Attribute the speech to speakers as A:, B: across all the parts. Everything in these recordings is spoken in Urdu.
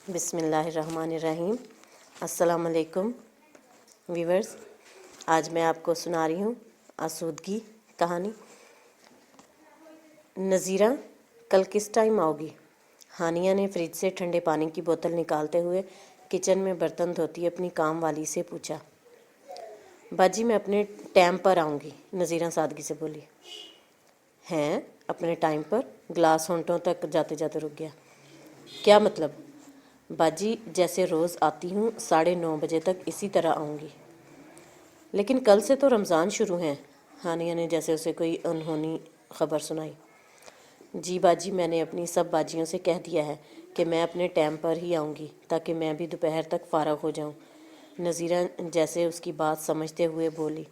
A: بسم اللہ الرحمن الرحیم۔ السلام علیکم ویورز، آج میں آپ کو سنا رہی ہوں آسودگی کہانی۔ نذیرہ کل کس ٹائم آؤ گی؟ ہانیہ نے فریج سے ٹھنڈے پانی کی بوتل نکالتے ہوئے کچن میں برتن دھوتی اپنی کام والی سے پوچھا۔ باجی میں اپنے ٹائم پر آؤں گی، نذیرہ سادگی سے بولی۔ ہیں اپنے ٹائم پر؟ گلاس ہونٹوں تک جاتے جاتے رک گیا۔ کیا مطلب؟ باجی جیسے روز آتی ہوں 9:30 بجے تک اسی طرح آؤں گی۔ لیکن کل سے تو رمضان شروع ہیں، ہانیہ نے جیسے اسے کوئی انہونی خبر سنائی۔ جی باجی، میں نے اپنی سب باجیوں سے کہہ دیا ہے کہ میں اپنے ٹائم پر ہی آؤں گی تاکہ میں بھی دوپہر تک فارغ ہو جاؤں، نذیرہ جیسے اس کی بات سمجھتے ہوئے بولی۔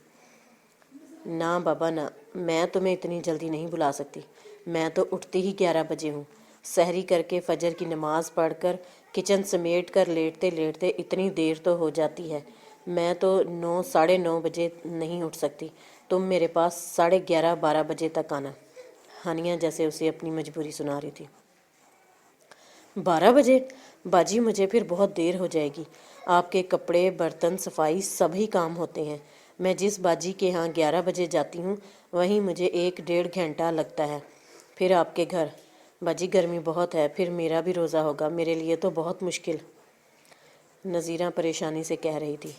A: نہ بابا نہ، میں تمہیں اتنی جلدی نہیں بلا سکتی، میں تو اٹھتی ہی 11 بجے ہوں۔ سحری کر کے فجر کی نماز پڑھ کر کچن سمیٹ کر لیٹتے لیٹتے اتنی دیر تو ہو جاتی ہے، میں تو 9 ساڑھے 9 بجے نہیں اٹھ سکتی، تم میرے پاس 11:30 12 بجے تک آنا، ہانیہ جیسے اسے اپنی مجبوری سنا رہی تھی۔ 12 بجے؟ باجی مجھے پھر بہت دیر ہو جائے گی، آپ کے کپڑے برتن صفائی سب ہی کام ہوتے ہیں۔ میں جس باجی کے ہاں 11 بجے جاتی ہوں وہیں مجھے 1 ڈیڑھ گھنٹہ لگتا ہے، پھر آپ کے گھر۔ باجی گرمی بہت ہے، پھر میرا بھی روزہ ہوگا، میرے لیے تو بہت مشکل، نذیرہ پریشانی سے کہہ رہی تھی۔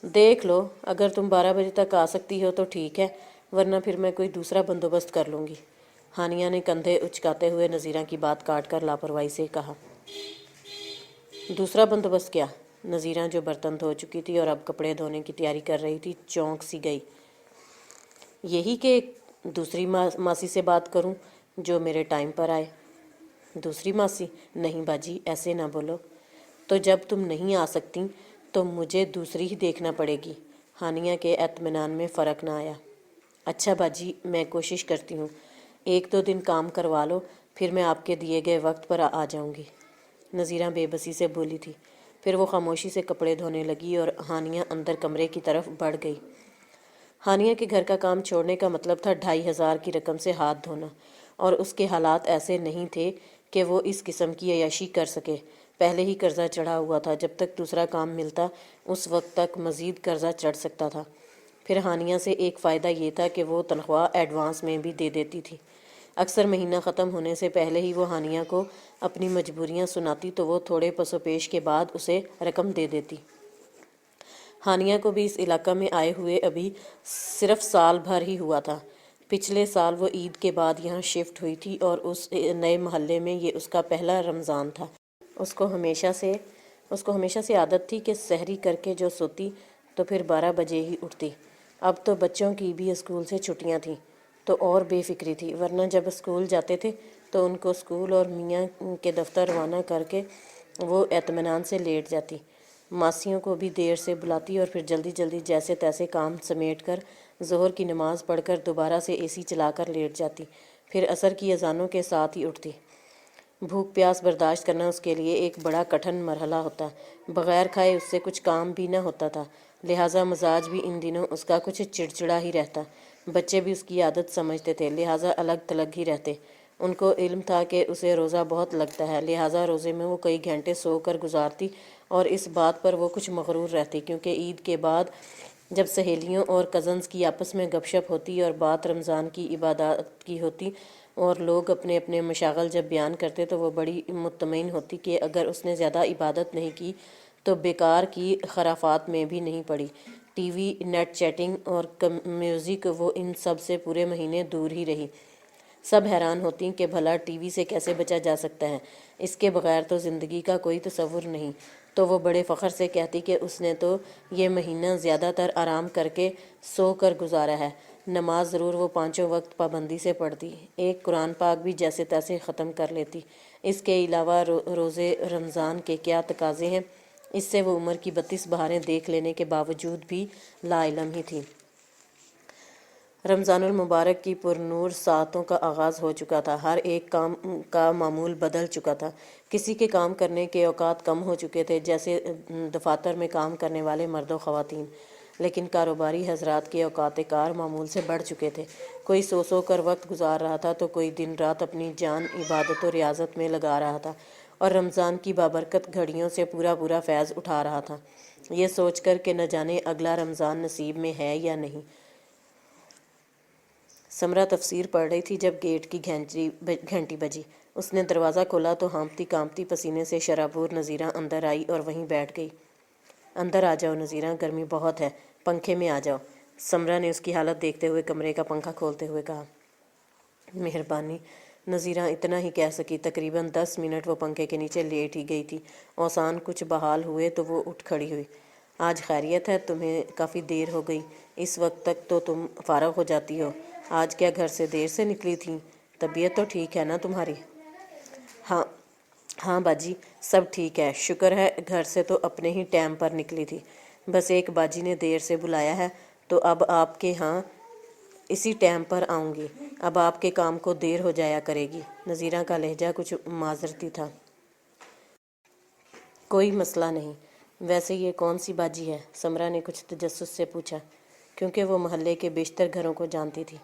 A: دیکھ لو، اگر تم 12 بجے تک آ سکتی ہو تو ٹھیک ہے، ورنہ پھر میں کوئی دوسرا بندوبست کر لوں گی، ہانیہ نے کندھے اچکاتے ہوئے نذیرہ کی بات کاٹ کر لاپرواہی سے کہا۔ دوسرا بندوبست کیا؟ نذیرہ جو برتن دھو چکی تھی اور اب کپڑے دھونے کی تیاری کر رہی تھی چونک سی گئی۔ یہی کہ دوسری ماسی سے بات کروں جو میرے ٹائم پر آئے۔ دوسری ماسی؟ نہیں باجی ایسے نہ بولو، تو جب تم نہیں آ سکتی تو مجھے دوسری ہی دیکھنا پڑے گی، ہانیہ کے اطمینان میں فرق نہ آیا۔ اچھا باجی میں کوشش کرتی ہوں، 1 2 دن کام کروا لو، پھر میں آپ کے دیے گئے وقت پر آ جاؤں گی، نذیرہ بے بسی سے بولی تھی۔ پھر وہ خاموشی سے کپڑے دھونے لگی اور ہانیہ اندر کمرے کی طرف بڑھ گئی۔ ہانیہ کے گھر کا کام چھوڑنے کا مطلب تھا 2,500 کی رقم سے ہاتھ دھونا، اور اس کے حالات ایسے نہیں تھے کہ وہ اس قسم کی عیاشی کر سکے۔ پہلے ہی قرضہ چڑھا ہوا تھا، جب تک دوسرا کام ملتا اس وقت تک مزید قرضہ چڑھ سکتا تھا۔ پھر ہانیہ سے ایک فائدہ یہ تھا کہ وہ تنخواہ ایڈوانس میں بھی دے دیتی تھی۔ اکثر مہینہ ختم ہونے سے پہلے ہی وہ ہانیہ کو اپنی مجبوریاں سناتی تو وہ تھوڑے پس و پیش کے بعد اسے رقم دے دیتی۔ ہانیہ کو بھی اس علاقہ میں آئے ہوئے ابھی صرف سال بھر ہی ہوا تھا۔ پچھلے سال وہ عید کے بعد یہاں شفٹ ہوئی تھی اور اس نئے محلے میں یہ اس کا پہلا رمضان تھا۔ اس کو ہمیشہ سے عادت تھی کہ سحری کر کے جو سوتی تو پھر 12 بجے ہی اٹھتی۔ اب تو بچوں کی بھی اسکول سے چھٹیاں تھیں تو اور بے فکری تھی، ورنہ جب اسکول جاتے تھے تو ان کو اسکول اور میاں کے دفتر روانہ کر کے وہ اطمینان سے لیٹ جاتی، ماسیوں کو بھی دیر سے بلاتی اور پھر جلدی جلدی جیسے تیسے کام سمیٹ کر ظہر کی نماز پڑھ کر دوبارہ سے اے سی چلا کر لیٹ جاتی، پھر عصر کی اذانوں کے ساتھ ہی اٹھتی۔ بھوک پیاس برداشت کرنا اس کے لیے ایک بڑا کٹھن مرحلہ ہوتا، بغیر کھائے اس سے کچھ کام بھی نہ ہوتا تھا، لہٰذا مزاج بھی ان دنوں اس کا کچھ چڑچڑا ہی رہتا۔ بچے بھی اس کی عادت سمجھتے تھے، لہٰذا الگ تھلگ ہی رہتے۔ ان کو علم تھا کہ اسے روزہ بہت لگتا ہے، لہٰذا روزے میں وہ کئی گھنٹے سو کر گزارتی اور اس بات پر وہ کچھ مغرور رہتی، کیونکہ عید کے بعد جب سہیلیوں اور کزنز کی آپس میں گپ شپ ہوتی اور بات رمضان کی عبادات کی ہوتی اور لوگ اپنے اپنے مشاغل جب بیان کرتے تو وہ بڑی مطمئن ہوتی کہ اگر اس نے زیادہ عبادت نہیں کی تو بیکار کی خرافات میں بھی نہیں پڑی۔ ٹی وی، نیٹ چیٹنگ اور میوزک، وہ ان سب سے پورے مہینے دور ہی رہی۔ سب حیران ہوتی کہ بھلا ٹی وی سے کیسے بچا جا سکتا ہے، اس کے بغیر تو زندگی کا کوئی تصور نہیں، تو وہ بڑے فخر سے کہتی کہ اس نے تو یہ مہینہ زیادہ تر آرام کر کے سو کر گزارا ہے۔ نماز ضرور وہ 5 وقت پابندی سے پڑھتی، ایک قرآن پاک بھی جیسے تیسے ختم کر لیتی۔ اس کے علاوہ روزے رمضان کے کیا تقاضے ہیں، اس سے وہ عمر کی 32 بہاریں دیکھ لینے کے باوجود بھی لا علم ہی تھی۔ رمضان المبارک کی پر نور ساعتوں کا آغاز ہو چکا تھا، ہر ایک کام کا معمول بدل چکا تھا۔ کسی کے کام کرنے کے اوقات کم ہو چکے تھے، جیسے دفاتر میں کام کرنے والے مرد و خواتین، لیکن کاروباری حضرات کے اوقات کار معمول سے بڑھ چکے تھے۔ کوئی سو کر وقت گزار رہا تھا تو کوئی دن رات اپنی جان عبادت و ریاضت میں لگا رہا تھا، اور رمضان کی بابرکت گھڑیوں سے پورا پورا فیض اٹھا رہا تھا، یہ سوچ کر کہ نہ جانے اگلا رمضان نصیب میں ہے یا نہیں۔ سمرہ تفسیر پڑھ رہی تھی جب گیٹ کی گھنٹی بجی۔ اس نے دروازہ کھولا تو ہانپتی کانپتی پسینے سے شرابور نذیرہ اندر آئی اور وہیں بیٹھ گئی۔ اندر آ جاؤ نذیرہ، گرمی بہت ہے، پنکھے میں آ جاؤ۔ سمرہ نے اس کی حالت دیکھتے ہوئے کمرے کا پنکھا کھولتے ہوئے کہا۔ مہربانی، نذیرہ اتنا ہی کہہ سکی۔ تقریباً 10 منٹ وہ پنکھے کے نیچے لیٹ ہی گئی تھی۔ اوسان کچھ بحال ہوئے تو وہ اٹھ کھڑی ہوئی۔ آج خیریت ہے؟ تمہیں کافی دیر ہو گئی، اس وقت تک تو تم فارغ ہو جاتی ہو۔ آج کیا گھر سے دیر سے نکلی تھیں؟ طبیعت تو ٹھیک ہے نا تمہاری؟ ہاں باجی، سب ٹھیک ہے، شکر ہے۔ گھر سے تو اپنے ہی ٹائم پر نکلی تھی، بس ایک باجی نے دیر سے بلایا ہے تو اب آپ کے ہاں اسی ٹائم پر آؤں گی۔ اب آپ کے کام کو دیر ہو جایا کرے گی۔ نذیرہ کا لہجہ کچھ معذرتی تھا۔ کوئی مسئلہ نہیں۔ ویسے یہ کون سی باجی ہے؟ سمرہ نے کچھ تجسس سے پوچھا، کیونکہ وہ محلے کے بیشتر گھروں کو جانتی تھی۔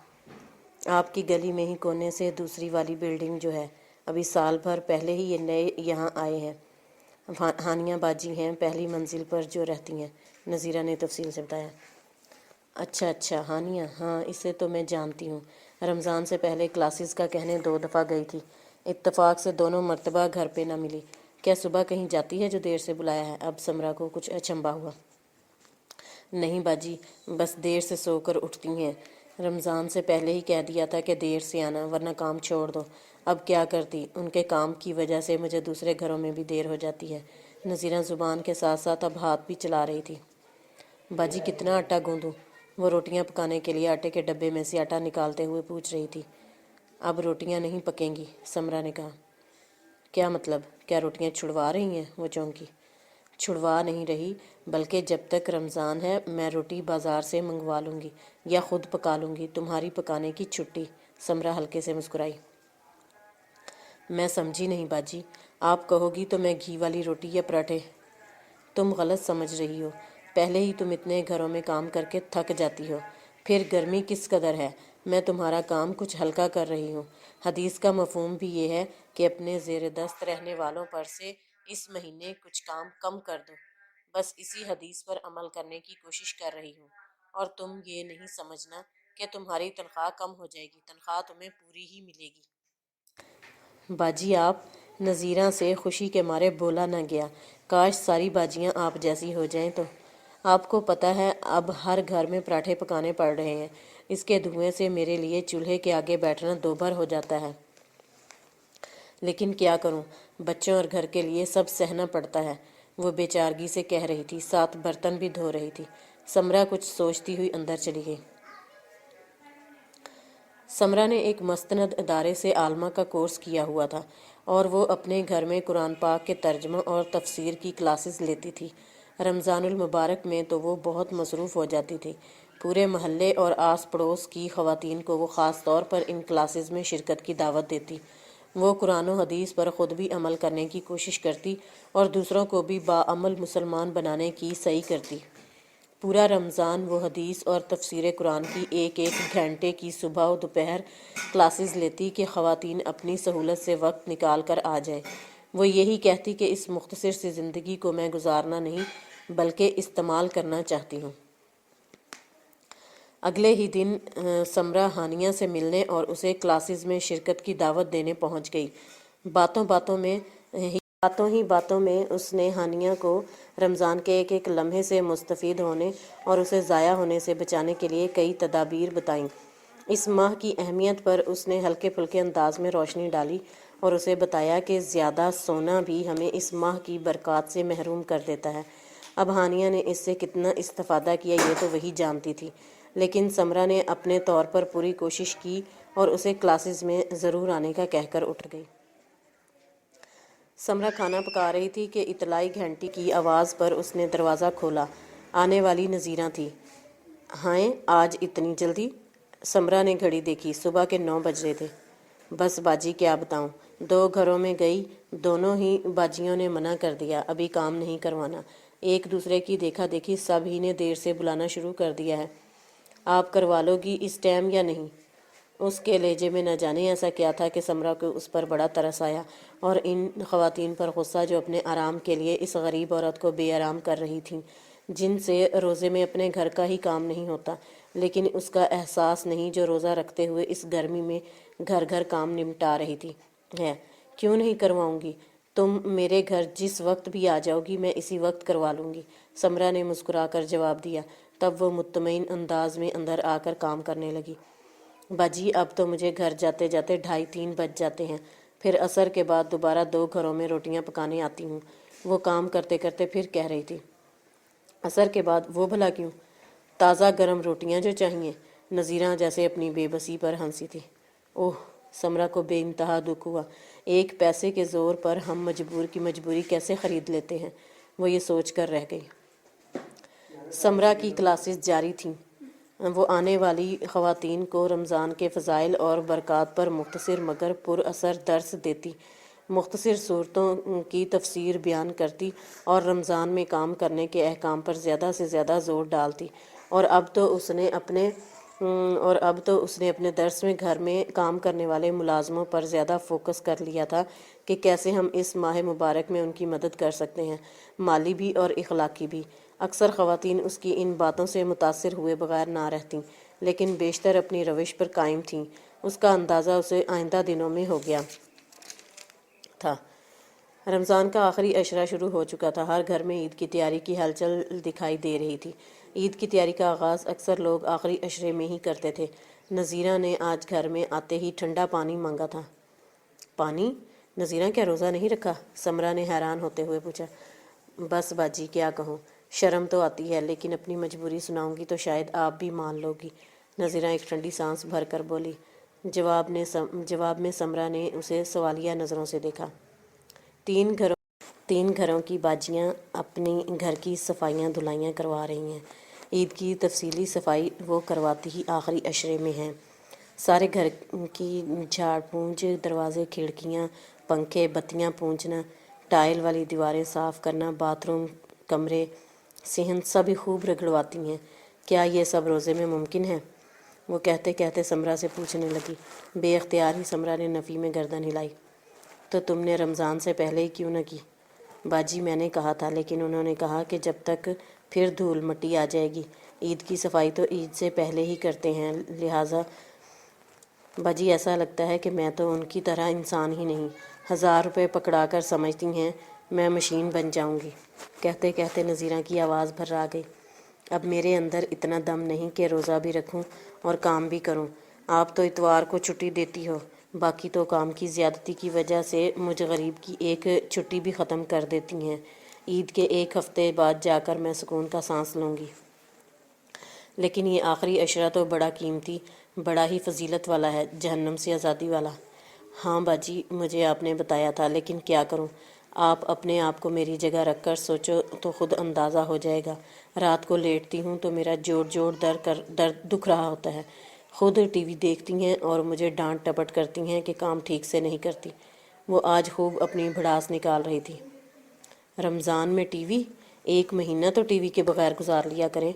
A: آپ کی گلی میں ہی کونے سے دوسری والی بلڈنگ جو ہے، ابھی سال بھر پہلے ہی یہ نئے یہاں آئے ہیں۔ ہانیہ باجی ہیں، پہلی منزل پر جو رہتی ہیں، نذیرہ نے تفصیل سے بتایا۔ اچھا، ہانیہ، ہاں اسے تو میں جانتی ہوں۔ رمضان سے پہلے کلاسز کا کہنے 2 دفعہ گئی تھی، اتفاق سے دونوں مرتبہ گھر پہ نہ ملی۔ کیا صبح کہیں جاتی ہے جو دیر سے بلایا ہے؟ اب سمرہ کو کچھ اچنبھا ہوا۔ نہیں باجی، بس دیر سے سو کر اٹھتی ہیں۔ رمضان سے پہلے ہی کہہ دیا تھا کہ دیر سے آنا ورنہ کام چھوڑ دو۔ اب کیا کرتی، ان کے کام کی وجہ سے مجھے دوسرے گھروں میں بھی دیر ہو جاتی ہے۔ نذیرہ زبان کے ساتھ ساتھ اب ہاتھ بھی چلا رہی تھی۔ باجی کتنا آٹا گوندوں؟ وہ روٹیاں پکانے کے لیے آٹے کے ڈبے میں سے آٹا نکالتے ہوئے پوچھ رہی تھی۔ اب روٹیاں نہیں پکیں گی، سمرہ نے کہا۔ کیا مطلب؟ کیا روٹیاں چھڑوا رہی ہیں؟ وہ چونکی۔ چھڑوا نہیں رہی، بلکہ جب تک رمضان ہے میں روٹی بازار سے منگوا لوں گی یا خود پکا لوں گی، تمہاری پکانے کی چھٹی۔ سمرہ ہلکے سے مسکرائی۔ میں سمجھی نہیں باجی، آپ کہو گی تو میں گھی والی روٹی یا پراٹھے؟ تم غلط سمجھ رہی ہو، پہلے ہی تم اتنے گھروں میں کام کر کے تھک جاتی ہو، پھر گرمی کس قدر ہے، میں تمہارا کام کچھ ہلکا کر رہی ہوں۔ حدیث کا مفہوم بھی یہ ہے کہ اپنے زیر دست رہنے والوں پر سے اس مہینے کچھ کام کم کر دو۔ بس اسی حدیث پر عمل کرنے کی کوشش کر رہی ہوں، اور تم یہ نہیں سمجھنا کہ تمہاری تنخواہ کم ہو جائے گی، تنخواہ تمہیں پوری ہی ملے گی۔ باجی آپ، نذیرہ سے خوشی کے مارے بولا نہ گیا۔ کاش ساری باجیاں آپ جیسی ہو جائیں تو۔ آپ کو پتہ ہے اب ہر گھر میں پراٹھے پکانے پڑ رہے ہیں، اس کے دھوئیں سے میرے لیے چولہے کے آگے بیٹھنا دوبھر ہو جاتا ہے۔ لیکن کیا کروں، بچوں اور گھر کے لیے سب سہنا پڑتا ہے، وہ بے چارگی سے کہہ رہی تھی، ساتھ برتن بھی دھو رہی تھی۔ سمرہ کچھ سوچتی ہوئی اندر چلی گئی۔ سمرہ نے ایک مستند ادارے سے عالمہ کا کورس کیا ہوا تھا اور وہ اپنے گھر میں قرآن پاک کے ترجمہ اور تفسیر کی کلاسز لیتی تھی۔ رمضان المبارک میں تو وہ بہت مصروف ہو جاتی تھی۔ پورے محلے اور آس پڑوس کی خواتین کو وہ خاص طور پر ان کلاسز میں شرکت کی دعوت دیتی۔ وہ قرآن و حدیث پر خود بھی عمل کرنے کی کوشش کرتی اور دوسروں کو بھی باعمل مسلمان بنانے کی سعی کرتی۔ پورا رمضان وہ حدیث اور تفسیر قرآن کی ایک گھنٹے کی صبح و دوپہر کلاسز لیتی کہ خواتین اپنی سہولت سے وقت نکال کر آ جائیں۔ وہ یہی کہتی کہ اس مختصر سی زندگی کو میں گزارنا نہیں بلکہ استعمال کرنا چاہتی ہوں۔ اگلے ہی دن سمرہ ہانیہ سے ملنے اور اسے کلاسز میں شرکت کی دعوت دینے پہنچ گئی۔ باتوں میں اس نے ہانیہ کو رمضان کے ایک لمحے سے مستفید ہونے اور اسے ضائع ہونے سے بچانے کے لیے کئی تدابیر بتائیں۔ اس ماہ کی اہمیت پر اس نے ہلکے پھلکے انداز میں روشنی ڈالی اور اسے بتایا کہ زیادہ سونا بھی ہمیں اس ماہ کی برکات سے محروم کر دیتا ہے۔ اب ہانیہ نے اس سے کتنا استفادہ کیا یہ تو وہی جانتی تھی، لیکن سمرہ نے اپنے طور پر پوری کوشش کی اور اسے کلاسز میں ضرور آنے کا کہہ کر اٹھ گئی۔ سمرہ کھانا پکا رہی تھی کہ اطلاعی گھنٹی کی آواز پر اس نے دروازہ کھولا۔ آنے والی نذیرہ تھی۔ ہائے، آج اتنی جلدی؟ سمرہ نے گھڑی دیکھی، صبح کے 9 بج رہے تھے۔ بس باجی کیا بتاؤں، 2 گھروں میں گئی، دونوں ہی باجیوں نے منع کر دیا، ابھی کام نہیں کروانا۔ ایک دوسرے کی دیکھا دیکھی سب ہی نے دیر سے بلانا شروع کر دیا ہے۔ آپ کروا لو گی اس ٹائم یا نہیں؟ اس کے لہجے میں نہ جانے ایسا کیا تھا کہ سمرہ کو اس پر بڑا ترس آیا اور ان خواتین پر غصہ جو اپنے آرام کے لیے اس غریب عورت کو بے آرام کر رہی تھیں، جن سے روزے میں اپنے گھر کا ہی کام نہیں ہوتا، لیکن اس کا احساس نہیں جو روزہ رکھتے ہوئے اس گرمی میں گھر گھر کام نمٹا رہی تھی ہے۔ کیوں نہیں کرواؤں گی؟ تم میرے گھر جس وقت بھی آ جاؤ گی میں اسی وقت کروا لوں گی، سمرہ نے مسکرا کر جواب دیا۔ تب وہ مطمئن انداز میں اندر آ کر کام کرنے لگی۔ باجی اب تو مجھے گھر جاتے جاتے 2:30-3 بج جاتے ہیں، پھر عصر کے بعد دوبارہ 2 گھروں میں روٹیاں پکانے آتی ہوں، وہ کام کرتے کرتے پھر کہہ رہی تھی۔ عصر کے بعد وہ بھلا کیوں؟ تازہ گرم روٹیاں جو چاہیے۔ نذیرہ جیسے اپنی بے بسی پر ہنسی تھی۔ اوہ، سمرہ کو بے انتہا دکھ ہوا۔ ایک پیسے کے زور پر ہم مجبور کی مجبوری کیسے خرید لیتے ہیں، وہ یہ سوچ کر رہ گئی۔ سمرہ کی کلاسز جاری تھیں۔ وہ آنے والی خواتین کو رمضان کے فضائل اور برکات پر مختصر مگر پر اثر درس دیتی، مختصر صورتوں کی تفسیر بیان کرتی اور رمضان میں کام کرنے کے احکام پر زیادہ سے زیادہ زور ڈالتی، اور اب تو اس نے اپنے درس میں گھر میں کام کرنے والے ملازموں پر زیادہ فوکس کر لیا تھا کہ کیسے ہم اس ماہ مبارک میں ان کی مدد کر سکتے ہیں، مالی بھی اور اخلاقی بھی۔ اکثر خواتین اس کی ان باتوں سے متاثر ہوئے بغیر نہ رہتیں، لیکن بیشتر اپنی روش پر قائم تھیں۔ اس کا اندازہ اسے آئندہ دنوں میں ہو گیا تھا۔ رمضان کا آخری عشرہ شروع ہو چکا تھا۔ ہر گھر میں عید کی تیاری کی ہلچل دکھائی دے رہی تھی۔ عید کی تیاری کا آغاز اکثر لوگ آخری عشرے میں ہی کرتے تھے۔ نذیرہ نے آج گھر میں آتے ہی ٹھنڈا پانی مانگا تھا۔ پانی؟ نذیرہ کیا روزہ نہیں رکھا؟ سمرہ نے حیران ہوتے ہوئے پوچھا۔ بس باجی کیا کہوں، شرم تو آتی ہے، لیکن اپنی مجبوری سناؤں گی تو شاید آپ بھی مان لو گی، نذیرہ ایک ٹھنڈی سانس بھر کر بولی۔ جواب میں سمرہ نے اسے سوالیہ نظروں سے دیکھا۔ 3 گھروں کی باجیاں اپنی گھر کی صفائیاں دھلائیاں کروا رہی ہیں۔ عید کی تفصیلی صفائی وہ کرواتی ہی آخری عشرے میں ہیں۔ سارے گھر کی جھاڑ پونچھ، دروازے، کھڑکیاں، پنکھے، بتیاں پونچھنا، ٹائل والی دیواریں صاف کرنا، باتھ روم، کمرے، صحن سبھی خوب رگڑواتی ہیں۔ کیا یہ سب روزے میں ممکن ہے؟ وہ کہتے کہتے سمرہ سے پوچھنے لگی۔ بے اختیار ہی سمرہ نے نفی میں گردن ہلائی۔ تو تم نے رمضان سے پہلے ہی کیوں نہ کی؟ باجی میں نے کہا تھا، لیکن انہوں نے کہا کہ جب تک پھر دھول مٹی آ جائے گی۔ عید کی صفائی تو عید سے پہلے ہی کرتے ہیں، لہٰذا باجی ایسا لگتا ہے کہ میں تو ان کی طرح انسان ہی نہیں، 1000 روپے پکڑا کر سمجھتی ہیں میں مشین بن جاؤں گی۔ کہتے کہتے نذیرہ کی آواز بھر گئی۔ اب میرے اندر اتنا دم نہیں کہ روزہ بھی رکھوں اور کام بھی کروں۔ آپ تو اتوار کو چھٹی دیتی ہو، باقی تو کام کی زیادتی کی وجہ سے مجھ غریب کی ایک چھٹی بھی ختم کر دیتی ہیں۔ عید کے 1 ہفتے بعد جا کر میں سکون کا سانس لوں گی۔ لیکن یہ آخری عشرہ تو بڑا قیمتی، بڑا ہی فضیلت والا ہے، جہنم سے آزادی والا۔ ہاں باجی مجھے آپ نے بتایا تھا، لیکن کیا کروں، آپ اپنے آپ کو میری جگہ رکھ کر سوچو تو خود اندازہ ہو جائے گا۔ رات کو لیٹتی ہوں تو میرا جوڑ درد دکھ رہا ہوتا ہے۔ خود ٹی وی دیکھتی ہیں اور مجھے ڈانٹ ٹپٹ کرتی ہیں کہ کام ٹھیک سے نہیں کرتی۔ وہ آج خوب اپنی بھڑاس نکال رہی تھی۔ رمضان میں ٹی وی؟ 1 مہینہ تو ٹی وی کے بغیر گزار لیا کریں۔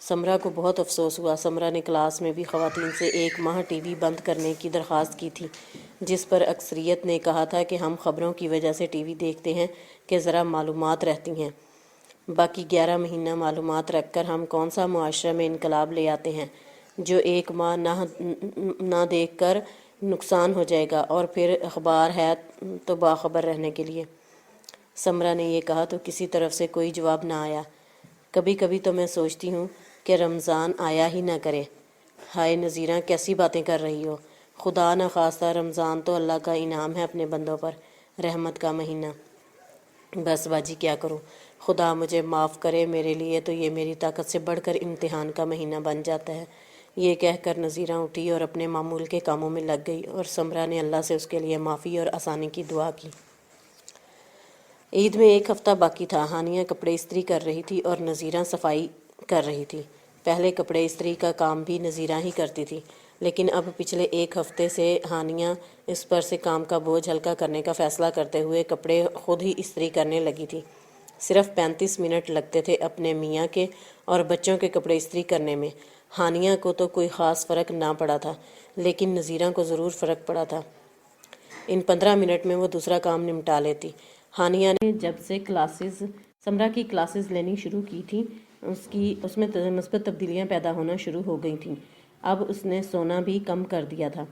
A: سمرہ کو بہت افسوس ہوا۔ سمرہ نے کلاس میں بھی خواتین سے 1 ماہ ٹی وی بند کرنے کی درخواست کی تھی، جس پر اکثریت نے کہا تھا کہ ہم خبروں کی وجہ سے ٹی وی دیکھتے ہیں کہ ذرا معلومات رہتی ہیں، باقی 11 مہینہ معلومات رکھ کر ہم کون سا معاشرہ میں انقلاب لے آتے ہیں جو 1 ماہ نہ دیکھ کر نقصان ہو جائے گا، اور پھر اخبار ہے تو باخبر رہنے کے لیے۔ سمرہ نے یہ کہا تو کسی طرف سے کوئی جواب نہ آیا۔ کبھی کبھی تو میں سوچتی ہوں کہ رمضان آیا ہی نہ کرے۔ ہائے نذیرہ کیسی باتیں کر رہی ہو، خدا نہ خواستہ رمضان تو اللہ کا انعام ہے اپنے بندوں پر، رحمت کا مہینہ۔ بس باجی کیا کروں، خدا مجھے معاف کرے، میرے لیے تو یہ میری طاقت سے بڑھ کر امتحان کا مہینہ بن جاتا ہے۔ یہ کہہ کر نذیرہ اٹھی اور اپنے معمول کے کاموں میں لگ گئی، اور سمرہ نے اللہ سے اس کے لیے معافی اور آسانی کی دعا کی۔ عید میں 1 ہفتہ باقی تھا۔ ہانیہ کپڑے استری کر رہی تھی اور نذیرہ صفائی کر رہی تھی۔ پہلے کپڑے استری کا کام بھی نذیرہ ہی کرتی تھی، لیکن اب پچھلے 1 ہفتے سے ہانیہ اس پر سے کام کا بوجھ ہلکا کرنے کا فیصلہ کرتے ہوئے کپڑے خود ہی استری کرنے لگی تھی۔ صرف 35 منٹ لگتے تھے اپنے میاں کے اور بچوں کے کپڑے استری کرنے میں۔ ہانیہ کو تو کوئی خاص فرق نہ پڑا تھا، لیکن نظیرہ کو ضرور فرق پڑا تھا۔ ان 15 منٹ میں وہ دوسرا کام نمٹا لیتی۔ ہانیہ نے جب سے سمرہ کی کلاسز لینی شروع کی تھیں، اس میں مثبت تبدیلیاں پیدا ہونا شروع ہو گئی تھیں۔ اب اس نے سونا بھی کم کر دیا تھا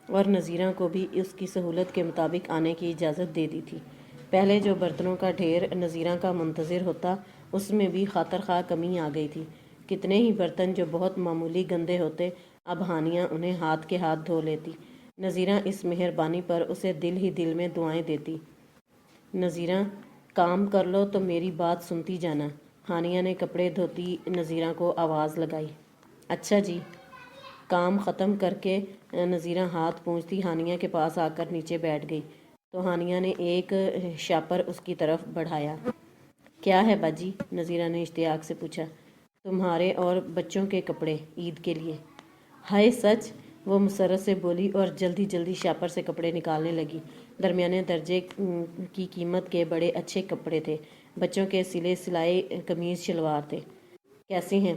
A: اور نظیرہ کو بھی اس کی سہولت کے مطابق آنے کی اجازت دے دی تھی۔ پہلے جو برتنوں کا ڈھیر نظیرہ کا منتظر ہوتا، اس میں بھی خاطر خواہ کمی آ گئی تھی۔ کتنے ہی برتن جو بہت معمولی گندے ہوتے، اب ہانیہ انہیں ہاتھ کے ہاتھ دھو لیتی۔ نظیرہ اس مہربانی پر اسے دل ہی دل میں دعائیں دیتی۔ نظیرہ، کام کر لو تو میری بات سنتی جانا۔ ہانیہ نے کپڑے دھوتی نظیرہ کو آواز لگائی۔ اچھا جی۔ کام ختم کر کے نظیرہ ہاتھ پونچھتی ہانیہ کے پاس آ کر نیچے بیٹھ گئی تو ہانیہ نے ایک شاپر اس کی طرف بڑھایا۔ کیا ہے باجی؟ نظیرہ نے اشتیاق سے پوچھا۔ تمہارے اور بچوں کے کپڑے، عید کے لیے۔ ہائے سچ؟ وہ مسرت سے بولی اور جلدی جلدی شاپر سے کپڑے نکالنے لگی۔ درمیانے درجے کی قیمت کے بڑے اچھے کپڑے تھے، بچوں کے سلے سلائے قمیض شلوار تھے۔ کیسے ہیں؟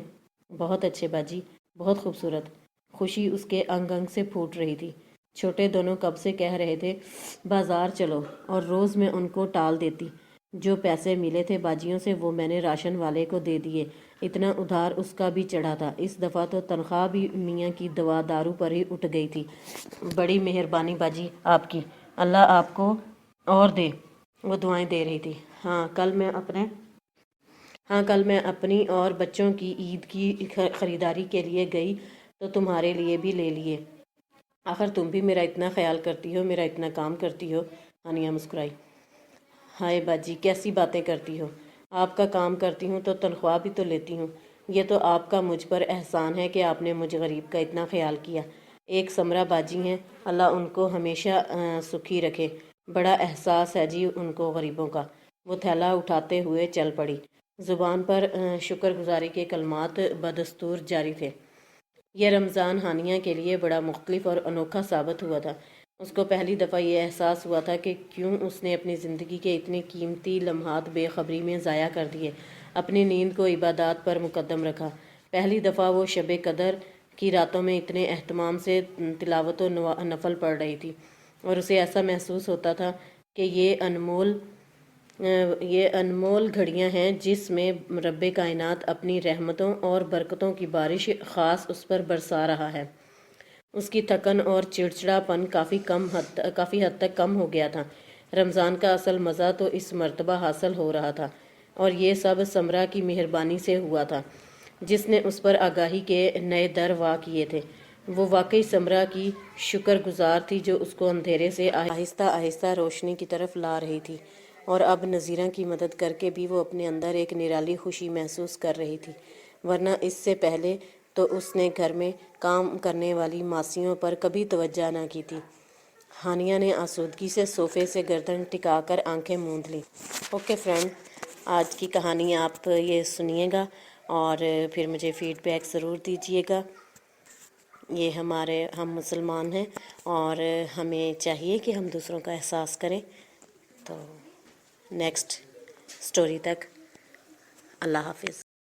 A: بہت اچھے باجی، بہت خوبصورت۔ خوشی اس کے انگ انگ سے پھوٹ رہی تھی۔ چھوٹے دونوں کب سے کہہ رہے تھے بازار چلو، اور روز میں ان کو ٹال دیتی۔ جو پیسے ملے تھے باجیوں سے وہ میں نے راشن والے کو دے دیے، اتنا ادھار اس کا بھی چڑھا تھا۔ اس دفعہ تو تنخواہ بھی میاں کی دوا دارو پر ہی اٹھ گئی تھی۔ بڑی مہربانی باجی آپ کی، اللہ آپ کو اور دے۔ وہ دعائیں دے رہی تھی۔ ہاں کل میں اپنی اور بچوں کی عید کی خریداری کے لیے گئی تو تمہارے لیے بھی لے لیے۔ آخر تم بھی میرا اتنا خیال کرتی ہو، میرا اتنا کام کرتی ہو۔ ہانیہ مسکرائی۔ ہائے باجی، کیسی باتیں کرتی ہو؟ آپ کا کام کرتی ہوں تو تنخواہ بھی تو لیتی ہوں۔ یہ تو آپ کا مجھ پر احسان ہے کہ آپ نے مجھ غریب کا اتنا خیال کیا۔ ایک سمرہ باجی ہیں، اللہ ان کو ہمیشہ سکھی رکھے۔ بڑا احساس ہے جی ان کو غریبوں کا۔ وہ تھیلا اٹھاتے ہوئے چل پڑی۔ زبان پر شکر گزاری کے کلمات بدستور جاری تھے۔ یہ رمضان ہانیہ کے لیے بڑا مختلف اور انوکھا ثابت ہوا تھا۔ اس کو پہلی دفعہ یہ احساس ہوا تھا کہ کیوں اس نے اپنی زندگی کے اتنے قیمتی لمحات بے خبری میں ضائع کر دیے، اپنی نیند کو عبادات پر مقدم رکھا۔ پہلی دفعہ وہ شب قدر کی راتوں میں اتنے اہتمام سے تلاوت و نفل پڑھ رہی تھی، اور اسے ایسا محسوس ہوتا تھا کہ یہ انمول گھڑیاں ہیں جس میں رب کائنات اپنی رحمتوں اور برکتوں کی بارش خاص اس پر برسا رہا ہے۔ اس کی تھکن اور چڑچڑا پن کافی حد تک کم ہو گیا تھا۔ رمضان کا اصل مزہ تو اس مرتبہ حاصل ہو رہا تھا، اور یہ سب سمرہ کی مہربانی سے ہوا تھا، جس نے اس پر آگاہی کے نئے در وا کیے تھے۔ وہ واقعی سمرہ کی شکر گزار تھی جو اس کو اندھیرے سے آہستہ آہستہ روشنی کی طرف لا رہی تھی، اور اب نظیرہ کی مدد کر کے بھی وہ اپنے اندر ایک نرالی خوشی محسوس کر رہی تھی، ورنہ اس سے پہلے تو اس نے گھر میں کام کرنے والی ماسیوں پر کبھی توجہ نہ کی تھی۔ ہانیہ نے آسودگی سے صوفے سے گردن ٹکا کر آنکھیں موند لیں۔ اوکے فرینڈ، آج کی کہانی آپ یہ سنیے گا اور پھر مجھے فیڈ بیک ضرور دیجیے گا۔ یہ ہم مسلمان ہیں اور ہمیں چاہیے کہ ہم دوسروں کا احساس کریں۔ تو نیکسٹ سٹوری تک اللہ حافظ۔